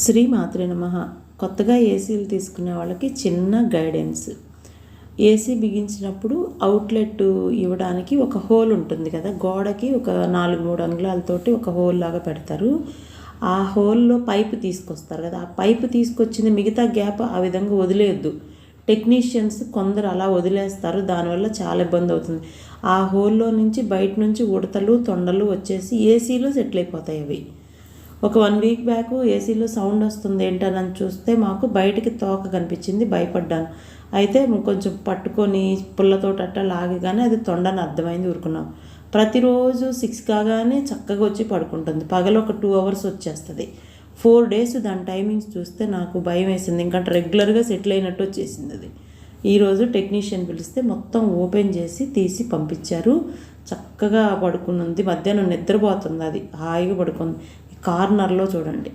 శ్రీమాత్రే నమః. కొత్తగా ఏసీలు తీసుకునే వాళ్ళకి చిన్న గైడెన్స్. ఏసీ బిగించినప్పుడు అవుట్లెట్ ఇవ్వడానికి ఒక హోల్ ఉంటుంది కదా, గోడకి ఒక 4-3 అంగుళాలతోటి ఒక హోల్ లాగా పెడతారు. ఆ హోల్లో పైపు తీసుకొస్తారు కదా, ఆ పైపు తీసుకొచ్చింది మిగతా గ్యాప్ ఆ విధంగా వదిలేయద్దు. టెక్నీషియన్స్ కొందరు అలా వదిలేస్తారు, దానివల్ల చాలా ఇబ్బంది అవుతుంది. ఆ హోల్లో నుంచి బయట నుంచి ఉడతలు తొండలు వచ్చేసి ఏసీలో సెటిల్ అయిపోతాయి. అవి ఒక 1 వీక్ బ్యాక్ ఏసీలో సౌండ్ వస్తుంది ఏంటని చూస్తే మాకు బయటికి తోక కనిపించింది, భయపడ్డాను. అయితే కొంచెం పట్టుకొని పుల్లతో అట్ట లాగగానే అది తొండని అర్థమైంది, ఊరుకున్నాం. ప్రతిరోజు 6 కాగానే చక్కగా వచ్చి పడుకుంటుంది. పగలు ఒక 2 అవర్స్ వచ్చేస్తుంది. 4 days దాని టైమింగ్స్ చూస్తే నాకు భయం వేసింది, ఎందుకంటే రెగ్యులర్గా సెటిల్ అయినట్టు వచ్చేసింది అది. ఈరోజు టెక్నీషియన్ పిలిస్తే మొత్తం ఓపెన్ చేసి తీసి పంపించారు. చక్కగా పడుకుని ఉంది. మధ్యాహ్నం నిద్రపోతుంది, అది హాయిగా పడుకుంది. కార్నర్లో చూడండి.